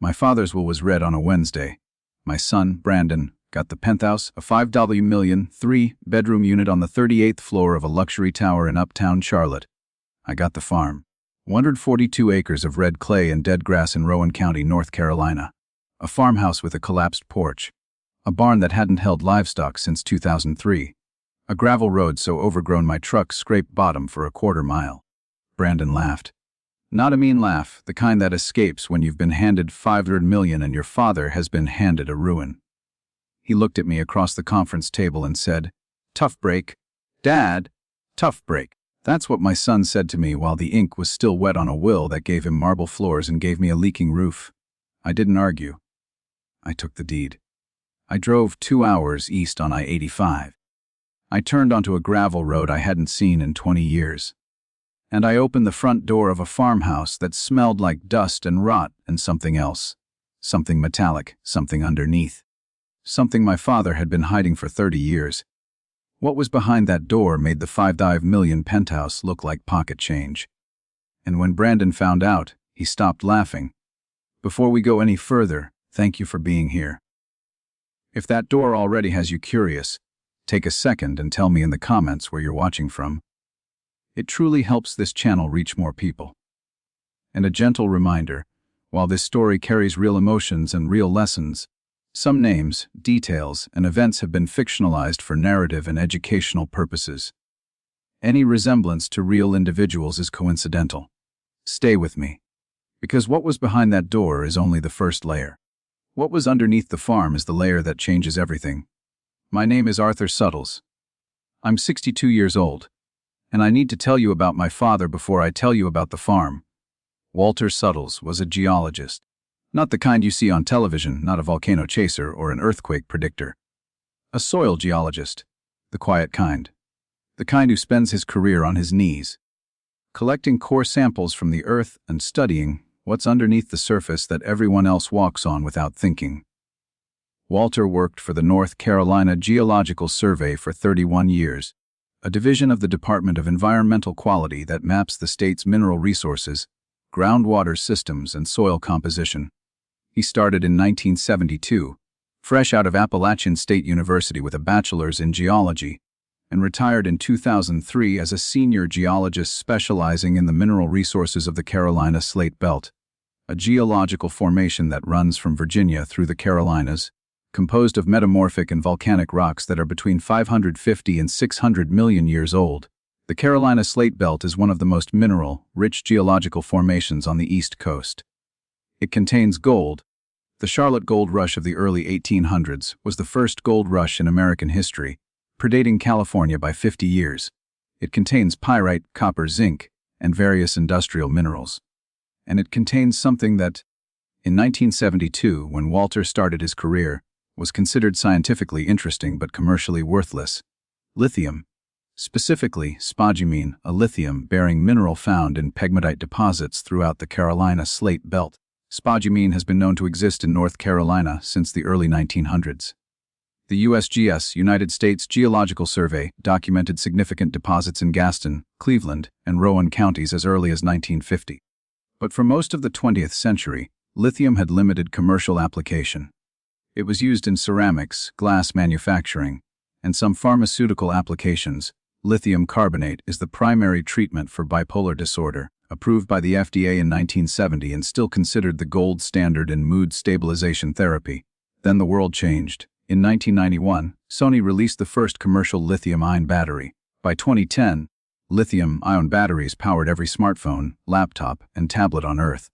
My father's will was read on a Wednesday. My son, Brandon, got the penthouse, a $5 million, 3-bedroom unit on the 38th floor of a luxury tower in uptown Charlotte. I got the farm. 142 acres of red clay and dead grass in Rowan County, North Carolina. A farmhouse with a collapsed porch. A barn that hadn't held livestock since 2003. A gravel road so overgrown my truck scraped bottom for a quarter mile. Brandon laughed. Not a mean laugh, the kind that escapes when you've been handed $500 million and your father has been handed a ruin. He looked at me across the conference table and said, "Tough break. Dad, tough break." That's what my son said to me while the ink was still wet on a will that gave him marble floors and gave me a leaking roof. I didn't argue. I took the deed. I drove 2 hours east on I-85. I turned onto a gravel road I hadn't seen in 20 years. And I opened the front door of a farmhouse that smelled like dust and rot and something else. Something metallic, something underneath. Something my father had been hiding for 30 years. What was behind that door made the $5 million penthouse look like pocket change. And when Brandon found out, he stopped laughing. Before we go any further, thank you for being here. If that door already has you curious, take a second and tell me in the comments where you're watching from. It truly helps this channel reach more people. And a gentle reminder, while this story carries real emotions and real lessons, some names, details, and events have been fictionalized for narrative and educational purposes. Any resemblance to real individuals is coincidental. Stay with me, because what was behind that door is only the first layer. What was underneath the farm is the layer that changes everything. My name is Arthur Suttles. I'm 62 years old, and I need to tell you about my father before I tell you about the farm. Walter Suttles was a geologist. Not the kind you see on television, not a volcano chaser or an earthquake predictor. A soil geologist, the quiet kind. The kind who spends his career on his knees, collecting core samples from the earth and studying what's underneath the surface that everyone else walks on without thinking. Walter worked for the North Carolina Geological Survey for 31 years, a division of the Department of Environmental Quality that maps the state's mineral resources, groundwater systems, and soil composition. He started in 1972, fresh out of Appalachian State University with a bachelor's in geology, and retired in 2003 as a senior geologist specializing in the mineral resources of the Carolina Slate Belt, a geological formation that runs from Virginia through the Carolinas, composed of metamorphic and volcanic rocks that are between 550 and 600 million years old. The Carolina Slate Belt is one of the most mineral-rich geological formations on the East Coast. It contains gold. The Charlotte Gold Rush of the early 1800s was the first gold rush in American history, predating California by 50 years. It contains pyrite, copper, zinc, and various industrial minerals. And it contains something that, in 1972, when Walter started his career, was considered scientifically interesting but commercially worthless: lithium. Specifically, spodumene, a lithium-bearing mineral found in pegmatite deposits throughout the Carolina Slate Belt. Spodumene has been known to exist in North Carolina since the early 1900s. The USGS, United States Geological Survey, documented significant deposits in Gaston, Cleveland, and Rowan counties as early as 1950. But for most of the 20th century, lithium had limited commercial application. It was used in ceramics, glass manufacturing, and some pharmaceutical applications. Lithium carbonate is the primary treatment for bipolar disorder, approved by the FDA in 1970 and still considered the gold standard in mood stabilization therapy. Then the world changed. In 1991, Sony released the first commercial lithium-ion battery. By 2010, lithium-ion batteries powered every smartphone, laptop, and tablet on Earth.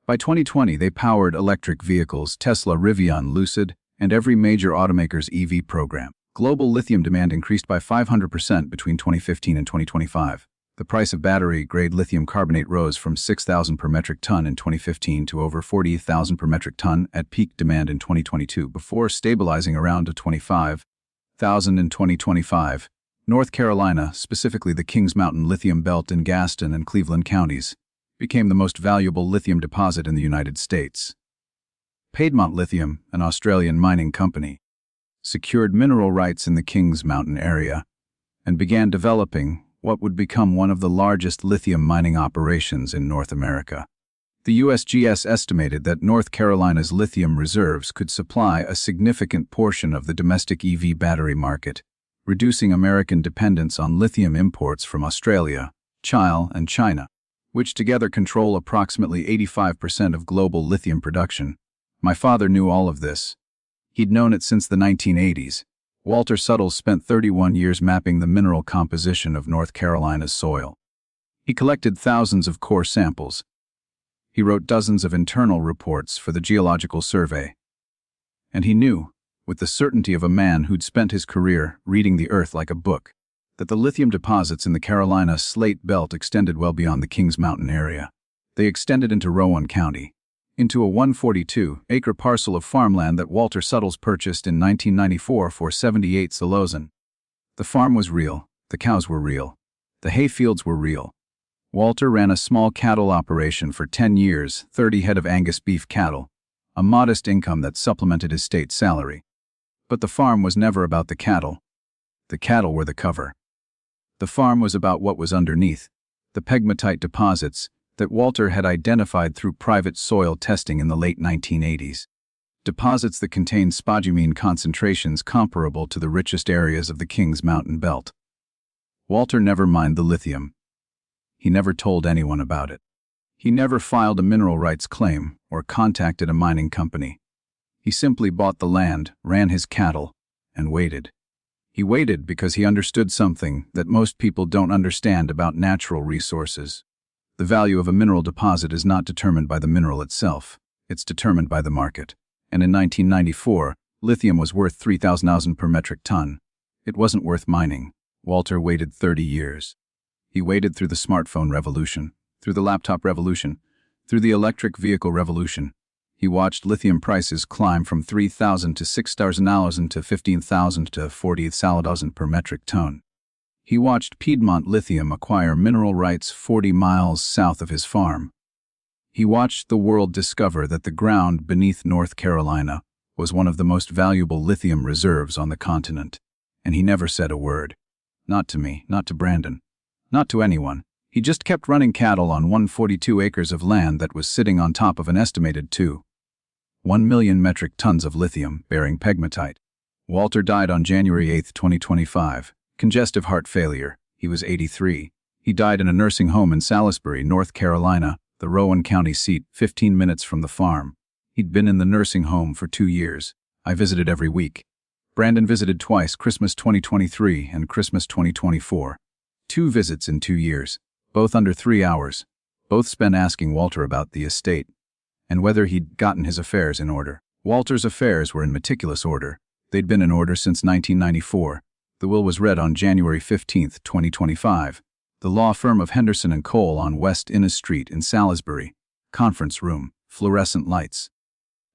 By 2020, they powered electric vehicles, Tesla, Rivian, Lucid, and every major automaker's EV program. Global lithium demand increased by 500% between 2015 and 2025. The price of battery-grade lithium carbonate rose from $6,000 per metric ton in 2015 to over $40,000 per metric ton at peak demand in 2022, before stabilizing around $25,000 in 2025. North Carolina, specifically the Kings Mountain Lithium Belt in Gaston and Cleveland counties, became the most valuable lithium deposit in the United States. Piedmont Lithium, an Australian mining company, secured mineral rights in the Kings Mountain area and began developing what would become one of the largest lithium mining operations in North America. The USGS estimated that North Carolina's lithium reserves could supply a significant portion of the domestic EV battery market, reducing American dependence on lithium imports from Australia, Chile, and China, which together control approximately 85% of global lithium production. My father knew all of this. He'd known it since the 1980s. Walter Suttles spent 31 years mapping the mineral composition of North Carolina's soil. He collected thousands of core samples. He wrote dozens of internal reports for the Geological Survey. And he knew, with the certainty of a man who'd spent his career reading the earth like a book, that the lithium deposits in the Carolina Slate Belt extended well beyond the Kings Mountain area. They extended into Rowan County, into a 142-acre parcel of farmland that Walter Suttles purchased in 1994 for 78 Solozan. The farm was real, the cows were real, the hay fields were real. Walter ran a small cattle operation for 10 years, 30 head of Angus beef cattle, a modest income that supplemented his state salary. But the farm was never about the cattle. The cattle were the cover. The farm was about what was underneath, the pegmatite deposits that Walter had identified through private soil testing in the late 1980s. Deposits that contained spodumene concentrations comparable to the richest areas of the Kings Mountain Belt. Walter never mined the lithium. He never told anyone about it. He never filed a mineral rights claim or contacted a mining company. He simply bought the land, ran his cattle, and waited. He waited because he understood something that most people don't understand about natural resources. The value of a mineral deposit is not determined by the mineral itself. It's determined by the market. And in 1994, lithium was worth $3,000 per metric ton. It wasn't worth mining. Walter waited 30 years. He waited through the smartphone revolution, through the laptop revolution, through the electric vehicle revolution. He watched lithium prices climb from $3,000 to $6,000 to $15,000 to $40,000 per metric ton. He watched Piedmont Lithium acquire mineral rights 40 miles south of his farm. He watched the world discover that the ground beneath North Carolina was one of the most valuable lithium reserves on the continent. And he never said a word. Not to me, not to Brandon, not to anyone. He just kept running cattle on 142 acres of land that was sitting on top of an estimated 1 million metric tons of lithium bearing pegmatite. Walter died on January 8, 2025. Congestive heart failure. He was 83. He died in a nursing home in Salisbury, North Carolina, the Rowan County seat, 15 minutes from the farm. He'd been in the nursing home for 2 years. I visited every week. Brandon visited twice, Christmas 2023 and Christmas 2024. 2 visits in 2 years, both under 3 hours. Both spent asking Walter about the estate and whether he'd gotten his affairs in order. Walter's affairs were in meticulous order. They'd been in order since 1994. The will was read on January 15, 2025. The law firm of Henderson and Cole on West Innes Street in Salisbury. Conference room, fluorescent lights.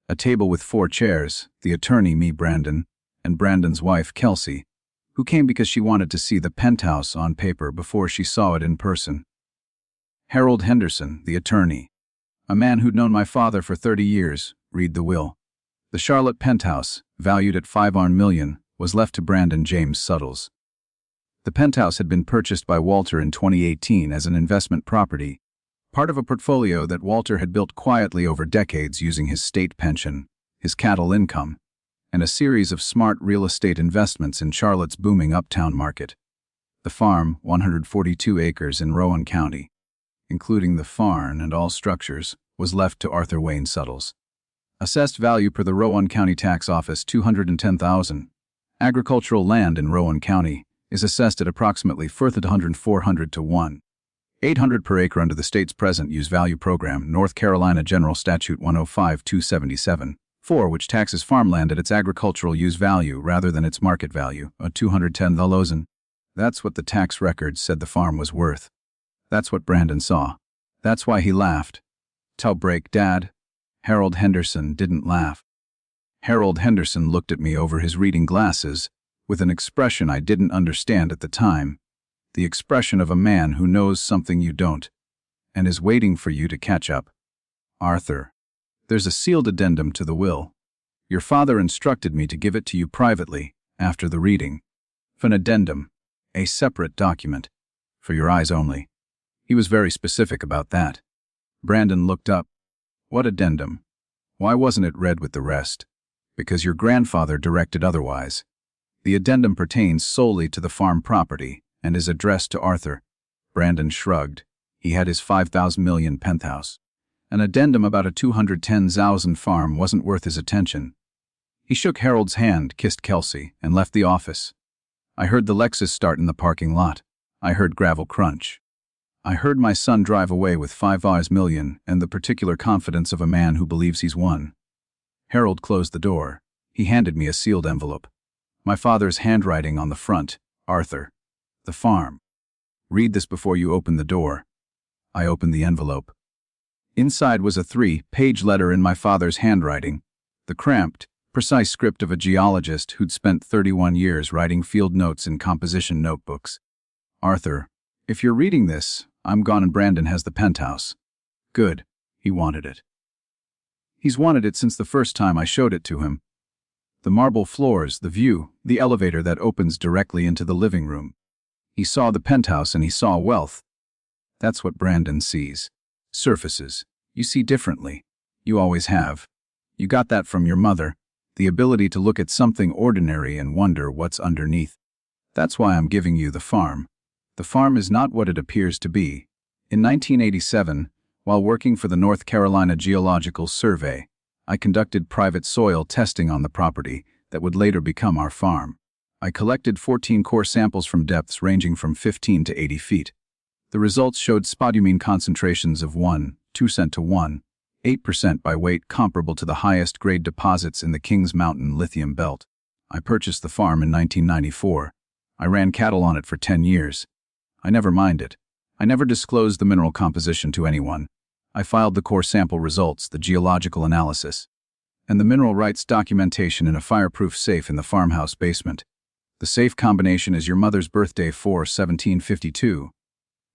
A table with 4 chairs, the attorney, me, Brandon, and Brandon's wife, Kelsey, who came because she wanted to see the penthouse on paper before she saw it in person. Harold Henderson, the attorney, a man who'd known my father for 30 years, read the will. The Charlotte penthouse, valued at $5 million, was left to Brandon James Suttles. The penthouse had been purchased by Walter in 2018 as an investment property, part of a portfolio that Walter had built quietly over decades using his state pension, his cattle income, and a series of smart real estate investments in Charlotte's booming uptown market. The farm, 142 acres in Rowan County, including the farm and all structures, was left to Arthur Wayne Suttles. Assessed value per the Rowan County Tax Office, $210,000. Agricultural land in Rowan County is assessed at approximately $400 to $1,800 per acre under the state's present use value program, North Carolina General Statute 105-277, 4, which taxes farmland at its agricultural use value rather than its market value, $210,000. That's what the tax records said the farm was worth. That's what Brandon saw. That's why he laughed. Tell break, Dad. Harold Henderson didn't laugh. Harold Henderson looked at me over his reading glasses with an expression I didn't understand at the time, the expression of a man who knows something you don't and is waiting for you to catch up. Arthur, there's a sealed addendum to the will. Your father instructed me to give it to you privately after the reading. An addendum, a separate document, for your eyes only. He was very specific about that. Brandon looked up. What addendum? Why wasn't it read with the rest? Because your grandfather directed otherwise. The addendum pertains solely to the farm property and is addressed to Arthur. Brandon shrugged. He had his 5,000 million penthouse. An addendum about a 210,000 farm wasn't worth his attention. He shook Harold's hand, kissed Kelsey, and left the office. I heard the Lexus start in the parking lot. I heard gravel crunch. I heard my son drive away with 5 million and the particular confidence of a man who believes he's won. Harold closed the door. He handed me a sealed envelope. My father's handwriting on the front, Arthur. The farm. Read this before you open the door. I opened the envelope. Inside was a 3-page letter in my father's handwriting, the cramped, precise script of a geologist who'd spent 31 years writing field notes in composition notebooks. Arthur, if you're reading this, I'm gone and Brandon has the penthouse. Good. He wanted it. He's wanted it since the first time I showed it to him. The marble floors, the view, the elevator that opens directly into the living room. He saw the penthouse and he saw wealth. That's what Brandon sees. Surfaces. You see differently. You always have. You got that from your mother. The ability to look at something ordinary and wonder what's underneath. That's why I'm giving you the farm. The farm is not what it appears to be. In 1987, while working for the North Carolina Geological Survey, I conducted private soil testing on the property that would later become our farm. I collected 14 core samples from depths ranging from 15 to 80 feet. The results showed spodumene concentrations of 1.2% to 1.8% by weight comparable to the highest grade deposits in the Kings Mountain lithium belt. I purchased the farm in 1994. I ran cattle on it for 10 years. I never minded. I never disclosed the mineral composition to anyone. I filed the core sample results, the geological analysis, and the mineral rights documentation in a fireproof safe in the farmhouse basement. The safe combination is your mother's birthday 4/1752.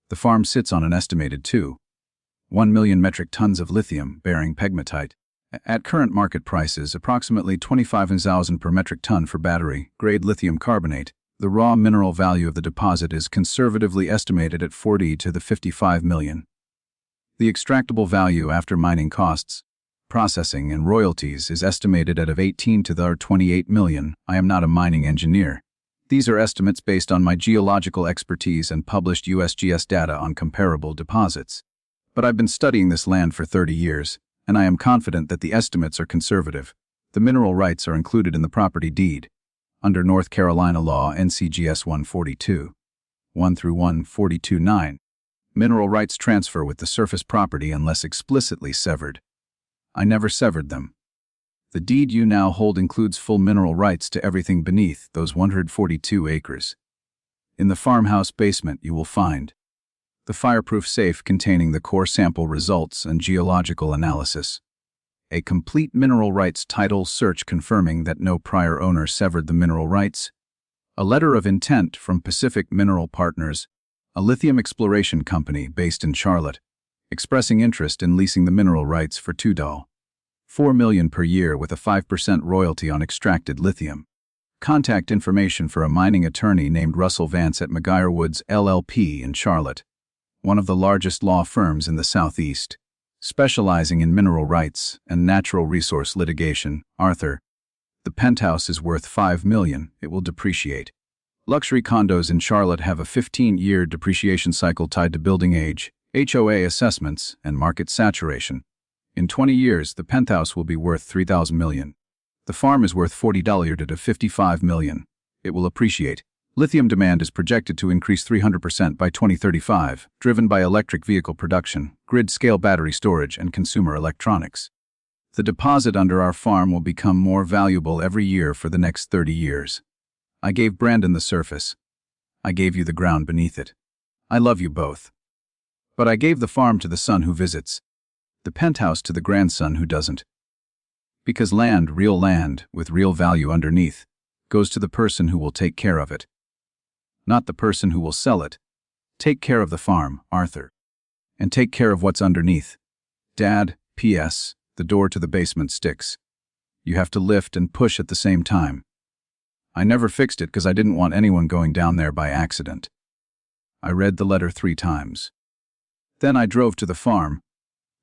The farm sits on an estimated 2.1 million metric tons of lithium-bearing pegmatite. At current market prices, approximately 25,000 per metric ton for battery-grade lithium carbonate. The raw mineral value of the deposit is conservatively estimated at 40 to the 55 million. The extractable value after mining costs, processing, and royalties is estimated at 18 to the 28 million. I am not a mining engineer. These are estimates based on my geological expertise and published USGS data on comparable deposits. But I've been studying this land for 30 years, and I am confident that the estimates are conservative. The mineral rights are included in the property deed. Under North Carolina law NCGS 142, 1 through 142.9, mineral rights transfer with the surface property unless explicitly severed. I never severed them. The deed you now hold includes full mineral rights to everything beneath those 142 acres. In the farmhouse basement you will find the fireproof safe containing the core sample results and geological analysis, a complete mineral rights title search confirming that no prior owner severed the mineral rights, a letter of intent from Pacific Mineral Partners, a lithium exploration company based in Charlotte, expressing interest in leasing the mineral rights for $2.4 million per year with a 5% royalty on extracted lithium. Contact information for a mining attorney named Russell Vance at McGuire Woods LLP in Charlotte, one of the largest law firms in the Southeast, specializing in mineral rights and natural resource litigation. Arthur, the penthouse is worth $5 million. It will depreciate. Luxury condos in Charlotte have a 15-year depreciation cycle tied to building age, HOA assessments, and market saturation. In 20 years, the penthouse will be worth $3,000 million. The farm is worth $40 to $55 million. It will appreciate. Lithium demand is projected to increase 300% by 2035, driven by electric vehicle production, grid-scale battery storage, and consumer electronics. The deposit under our farm will become more valuable every year for the next 30 years. I gave Brandon the surface. I gave you the ground beneath it. I love you both. But I gave the farm to the son who visits, the penthouse to the grandson who doesn't. Because land, real land, with real value underneath, goes to the person who will take care of it. Not the person who will sell it. Take care of the farm, Arthur. And take care of what's underneath. Dad, P.S., the door to the basement sticks. You have to lift and push at the same time. I never fixed it because I didn't want anyone going down there by accident. I read the letter 3 times. Then I drove to the farm.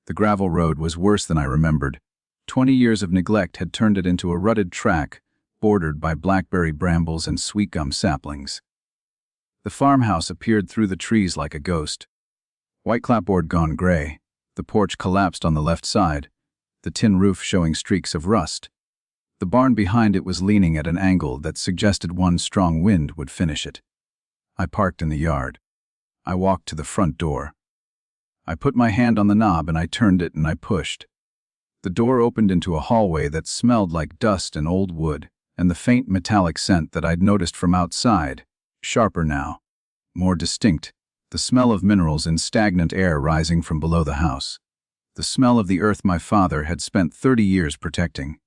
The gravel road was worse than I remembered. 20 years of neglect had turned it into a rutted track, bordered by blackberry brambles and sweet gum saplings. The farmhouse appeared through the trees like a ghost. White clapboard gone gray, the porch collapsed on the left side, the tin roof showing streaks of rust. The barn behind it was leaning at an angle that suggested one strong wind would finish it. I parked in the yard. I walked to the front door. I put my hand on the knob and I turned it and I pushed. The door opened into a hallway that smelled like dust and old wood, and the faint metallic scent that I'd noticed from outside, sharper now, more distinct, the smell of minerals in stagnant air rising from below the house. The smell of the earth my father had spent 30 years protecting.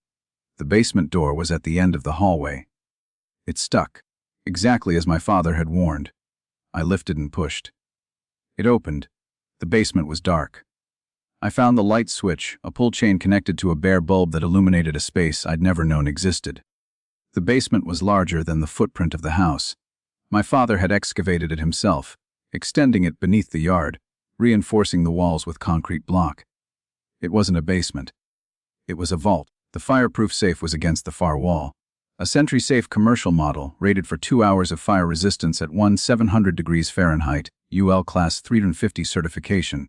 The basement door was at the end of the hallway. It stuck, exactly as my father had warned. I lifted and pushed. It opened. The basement was dark. I found the light switch, a pull chain connected to a bare bulb that illuminated a space I'd never known existed. The basement was larger than the footprint of the house. My father had excavated it himself, extending it beneath the yard, reinforcing the walls with concrete block. It wasn't a basement. It was a vault. The fireproof safe was against the far wall. A SentrySafe commercial model, rated for 2 hours of fire resistance at 700 degrees Fahrenheit, UL Class 350 certification.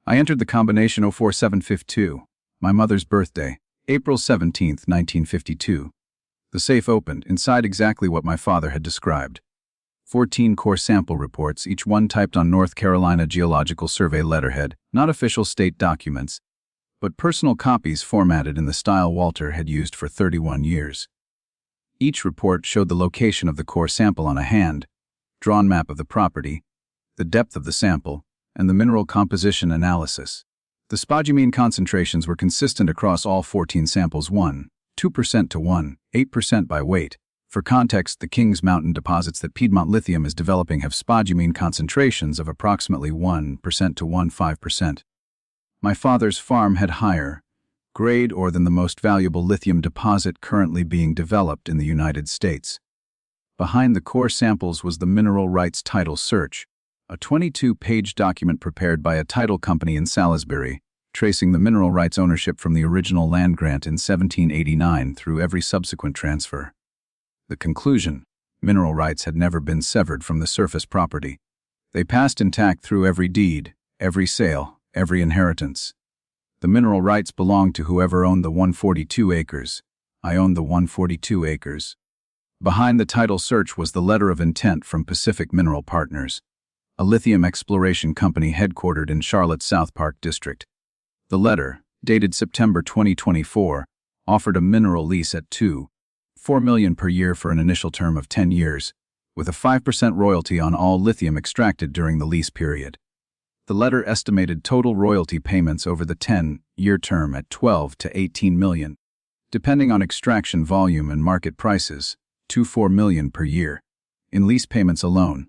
I entered the combination 04752, my mother's birthday, April 17, 1952. The safe opened, inside exactly what my father had described. 14 core sample reports, each one typed on North Carolina Geological Survey letterhead, not official state documents, but personal copies formatted in the style Walter had used for 31 years. Each report showed the location of the core sample on a hand-drawn map of the property, the depth of the sample, and the mineral composition analysis. The spodumene concentrations were consistent across all 14 samples: 2% to 8% by weight. For context, the Kings Mountain deposits that Piedmont Lithium is developing have spodumene concentrations of approximately 1% to 15%. My father's farm had higher grade ore than the most valuable lithium deposit currently being developed in the United States. Behind the core samples was the mineral rights title search, a 22-page document prepared by a title company in Salisbury, tracing the mineral rights ownership from the original land grant in 1789 through every subsequent transfer. The conclusion: mineral rights had never been severed from the surface property. They passed intact through every deed, every sale, every inheritance. The mineral rights belonged to whoever owned the 142 acres. I owned the 142 acres. Behind the title search was the letter of intent from Pacific Mineral Partners, a lithium exploration company headquartered in Charlotte's South Park District. The letter, dated September 2024, offered a mineral lease at $2.4 million per year for an initial term of 10 years, with a 5% royalty on all lithium extracted during the lease period. The letter estimated total royalty payments over the 10-year term at $12 to $18 million, depending on extraction volume and market prices, $4 million per year, in lease payments alone,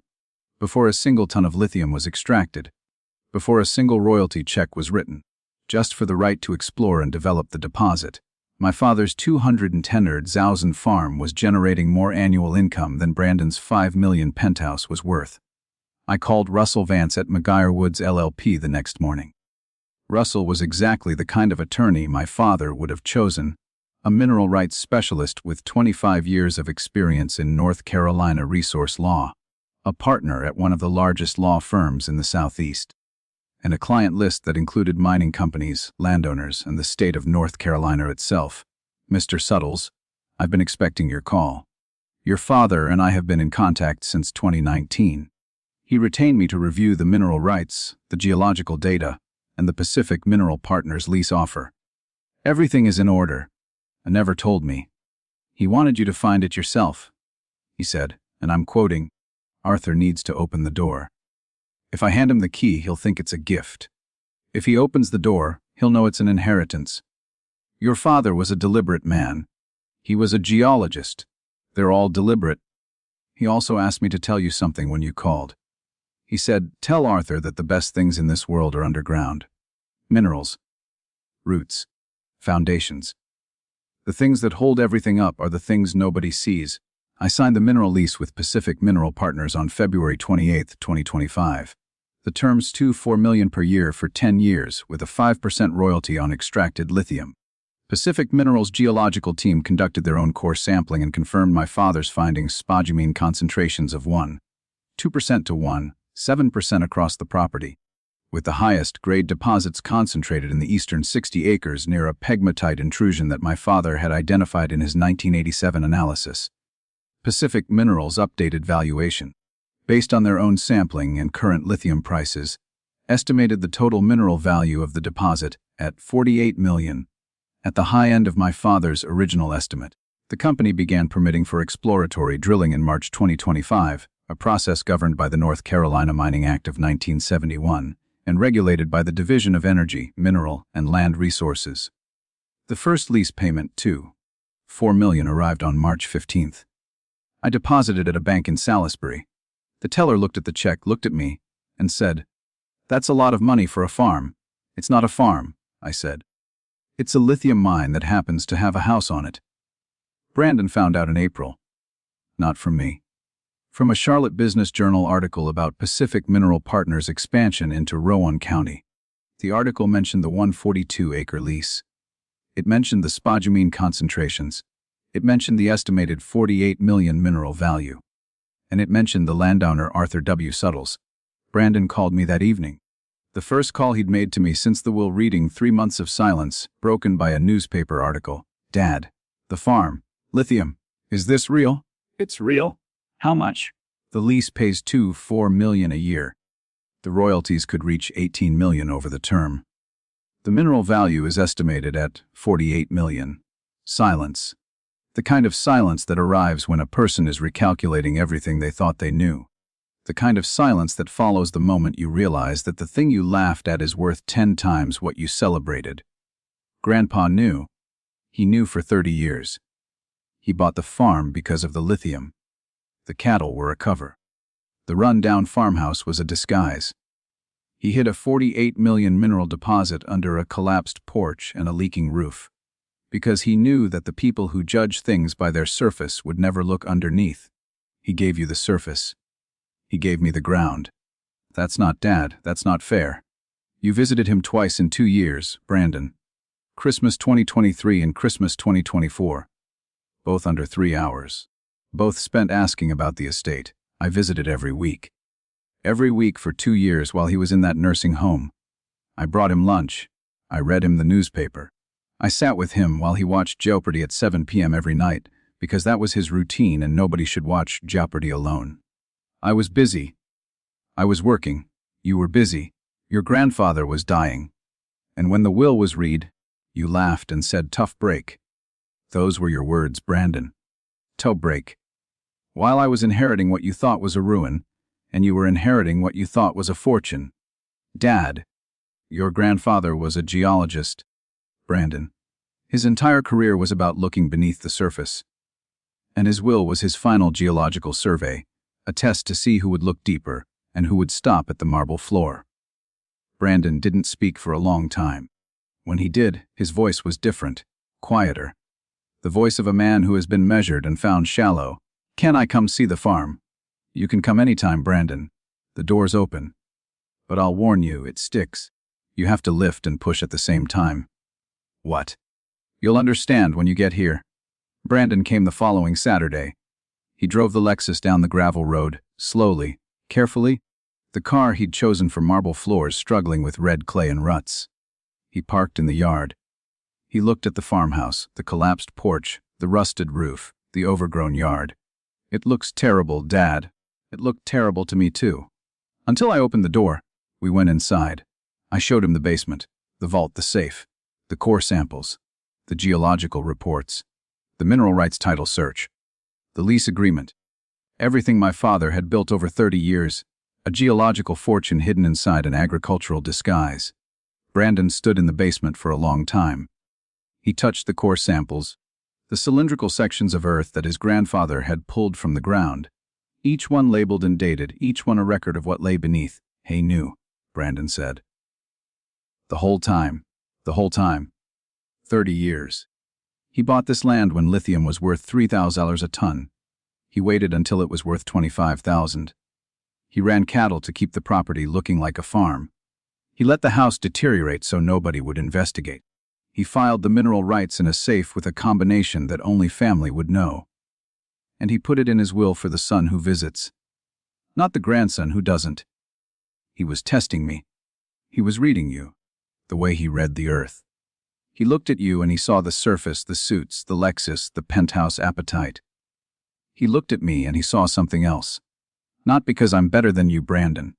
before a single ton of lithium was extracted, before a single royalty check was written, just for the right to explore and develop the deposit. My father's 210,000 farm was generating more annual income than Brandon's $5 million penthouse was worth. I called Russell Vance at McGuire Woods LLP the next morning. Russell was exactly the kind of attorney my father would have chosen, a mineral rights specialist with 25 years of experience in North Carolina resource law, a partner at one of the largest law firms in the Southeast, and a client list that included mining companies, landowners, and the state of North Carolina itself. Mr. Suttles, I've been expecting your call. Your father and I have been in contact since 2019. He retained me to review the mineral rights, the geological data, and the Pacific Mineral Partners lease offer. Everything is in order. And never told me. He wanted you to find it yourself, he said, and I'm quoting, "Arthur needs to open the door. If I hand him the key, he'll think it's a gift. If he opens the door, he'll know it's an inheritance. Your father was a deliberate man. He was a geologist. They're all deliberate. He also asked me to tell you something when you called. He said, tell Arthur that the best things in this world are underground. Minerals. Roots. Foundations. The things that hold everything up are the things nobody sees." I signed the mineral lease with Pacific Mineral Partners on February 28, 2025. The terms $4 million per year for 10 years with a 5% royalty on extracted lithium. Pacific Minerals' geological team conducted their own core sampling and confirmed my father's findings: spodumene concentrations of 2% to 7% across the property, with the highest grade deposits concentrated in the eastern 60 acres near a pegmatite intrusion that my father had identified in his 1987 analysis. Pacific Minerals' updated valuation, based on their own sampling and current lithium prices, estimated the total mineral value of the deposit at $48 million, at the high end of my father's original estimate. The company began permitting for exploratory drilling in March 2025, a process governed by the North Carolina Mining Act of 1971 and regulated by the Division of Energy, Mineral, and Land Resources. The first lease payment, $4 million, arrived on March 15th. I deposited at a bank in Salisbury. The teller looked at the check, looked at me, and said, "That's a lot of money for a farm." "It's not a farm," I said. "It's a lithium mine that happens to have a house on it." Brandon found out in April. Not from me. From a Charlotte Business Journal article about Pacific Mineral Partners' expansion into Rowan County. The article mentioned the 142-acre lease. It mentioned the spodumene concentrations. It mentioned the estimated $48 million mineral value. And it mentioned the landowner Arthur W. Suttles. Brandon called me that evening. The first call he'd made to me since the will reading 3 months of silence, broken by a newspaper article. "Dad, the farm, lithium, is this real?" It's real. How much? "The lease pays $4 million a year. The royalties could reach $18 million over the term. The mineral value is estimated at $48 million. Silence. The kind of silence that arrives when a person is recalculating everything they thought they knew. The kind of silence that follows the moment you realize that the thing you laughed at is worth 10 times what you celebrated. Grandpa knew. He knew for 30 years. He bought the farm because of the lithium. The cattle were a cover. The run-down farmhouse was a disguise. He hid a $48 million mineral deposit under a collapsed porch and a leaking roof, because he knew that the people who judge things by their surface would never look underneath. He gave you the surface. He gave me the ground. That's not Dad, that's not fair. You visited him twice in 2 years, Brandon. Christmas 2023 and Christmas 2024. Both under 3 hours. Both spent asking about the estate. I visited every week. Every week for 2 years while he was in that nursing home. I brought him lunch. I read him the newspaper. I sat with him while he watched Jeopardy at 7 p.m. every night, because that was his routine and nobody should watch Jeopardy alone. I was busy. I was working. You were busy. Your grandfather was dying. And when the will was read, you laughed and said, "Tough break." Those were your words, Brandon. Toe break. While I was inheriting what you thought was a ruin, and you were inheriting what you thought was a fortune. Dad, your grandfather was a geologist. Brandon. His entire career was about looking beneath the surface. And his will was his final geological survey, a test to see who would look deeper and who would stop at the marble floor. Brandon didn't speak for a long time. When he did, his voice was different, quieter. The voice of a man who has been measured and found shallow. "Can I come see the farm?" "You can come anytime, Brandon. The door's open. But I'll warn you, it sticks. You have to lift and push at the same time." "What?" "You'll understand when you get here." Brandon came the following Saturday. He drove the Lexus down the gravel road, slowly, carefully, the car he'd chosen for marble floors struggling with red clay and ruts. He parked in the yard. He looked at the farmhouse, the collapsed porch, the rusted roof, the overgrown yard. "It looks terrible, Dad. It looked terrible to me too. Until I opened the door." We went inside. I showed him the basement, the vault, the safe, the core samples, the geological reports, the mineral rights title search, the lease agreement. Everything my father had built over 30 years, a geological fortune hidden inside an agricultural disguise. Brandon stood in the basement for a long time. He touched the core samples, the cylindrical sections of earth that his grandfather had pulled from the ground, each one labeled and dated, each one a record of what lay beneath. "He knew," Brandon said. The whole time. 30 years. He bought this land when lithium was worth $3,000 a ton. He waited until it was worth $25,000. He ran cattle to keep the property looking like a farm. He let the house deteriorate so nobody would investigate. He filed the mineral rights in a safe with a combination that only family would know. And he put it in his will for the son who visits, not the grandson who doesn't. He was testing me. He was reading you, the way he read the earth. He looked at you and he saw the surface, the suits, the Lexus, the penthouse appetite. He looked at me and he saw something else. Not because I'm better than you, Brandon.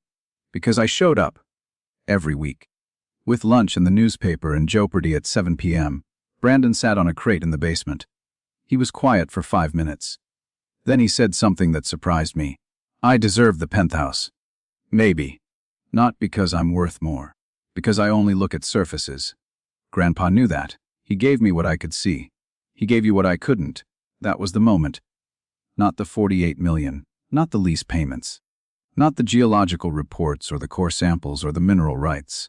Because I showed up. Every week. With lunch and the newspaper and Jeopardy at 7 p.m., Brandon sat on a crate in the basement. He was quiet for 5 minutes. Then he said something that surprised me. I deserve the penthouse. Maybe. Not because I'm worth more. Because I only look at surfaces. Grandpa knew that. He gave me what I could see. He gave you what I couldn't. That was the moment. Not the 48 million. Not the lease payments. Not the geological reports or the core samples or the mineral rights.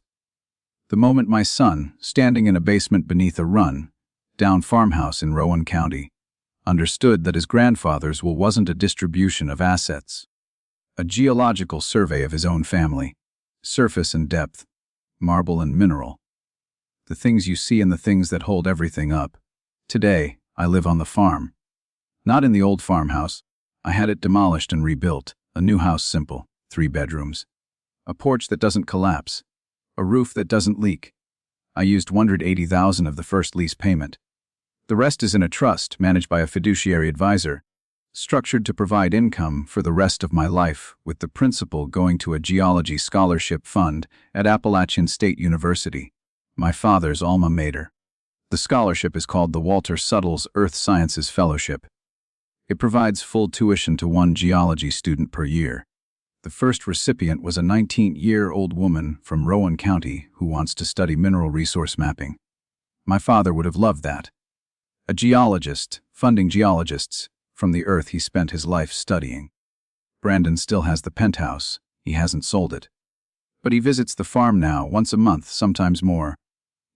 The moment my son, standing in a basement beneath a run-down farmhouse in Rowan County, understood that his grandfather's will wasn't a distribution of assets. A geological survey of his own family. Surface and depth. Marble and mineral. The things you see and the things that hold everything up. Today, I live on the farm. Not in the old farmhouse. I had it demolished and rebuilt. A new house, simple, 3 bedrooms. A porch that doesn't collapse. A roof that doesn't leak. I used $180,000 of the first lease payment. The rest is in a trust managed by a fiduciary advisor, structured to provide income for the rest of my life, with the principal going to a geology scholarship fund at Appalachian State University, my father's alma mater. The scholarship is called the Walter Suttles Earth Sciences Fellowship. It provides full tuition to 1 geology student per year. The first recipient was a 19-year-old woman from Rowan County who wants to study mineral resource mapping. My father would have loved that. A geologist, funding geologists, from the earth he spent his life studying. Brandon still has the penthouse. He hasn't sold it. But he visits the farm now once a month, sometimes more.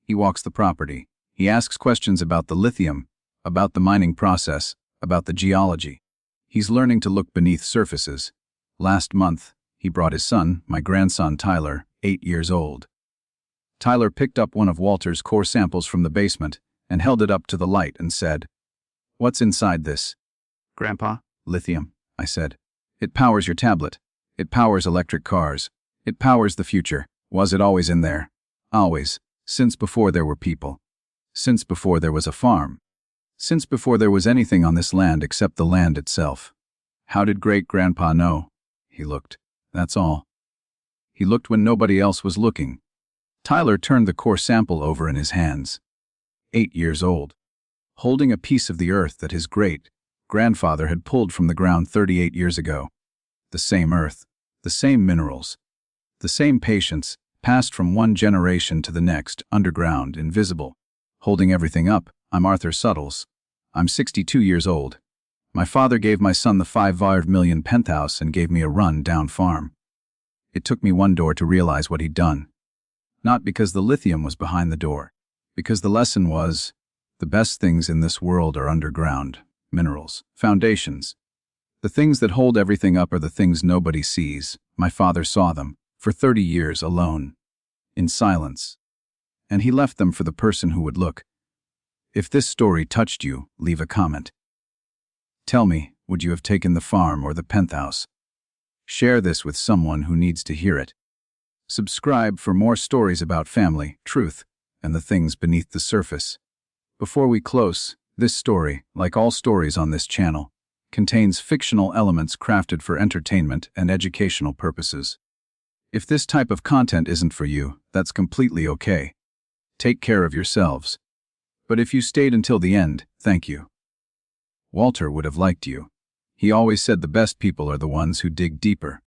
He walks the property. He asks questions about the lithium, about the mining process, about the geology. He's learning to look beneath surfaces. Last month, he brought his son, my grandson Tyler, 8 years old. Tyler picked up one of Walter's core samples from the basement and held it up to the light and said, "What's inside this?" Grandpa? "Lithium," I said. "It powers your tablet. It powers electric cars. It powers the future. Was it always in there? Always. Since before there were people. Since before there was a farm. Since before there was anything on this land except the land itself. How did great-grandpa know?" He looked. That's all. He looked when nobody else was looking. Tyler turned the core sample over in his hands. 8 years old. Holding a piece of the earth that his great-grandfather had pulled from the ground 38 years ago. The same earth. The same minerals. The same patience, passed from one generation to the next, underground, invisible. Holding everything up, I'm Arthur Suttles. I'm 62 years old. My father gave my son the 5 million penthouse and gave me a run-down farm. It took me 1 door to realize what he'd done. Not because the lithium was behind the door. Because the lesson was, the best things in this world are underground, minerals, foundations. The things that hold everything up are the things nobody sees. My father saw them, for 30 years alone. In silence. And he left them for the person who would look. If this story touched you, leave a comment. Tell me, would you have taken the farm or the penthouse? Share this with someone who needs to hear it. Subscribe for more stories about family, truth, and the things beneath the surface. Before we close, this story, like all stories on this channel, contains fictional elements crafted for entertainment and educational purposes. If this type of content isn't for you, that's completely okay. Take care of yourselves. But if you stayed until the end, thank you. Walter would have liked you. He always said the best people are the ones who dig deeper.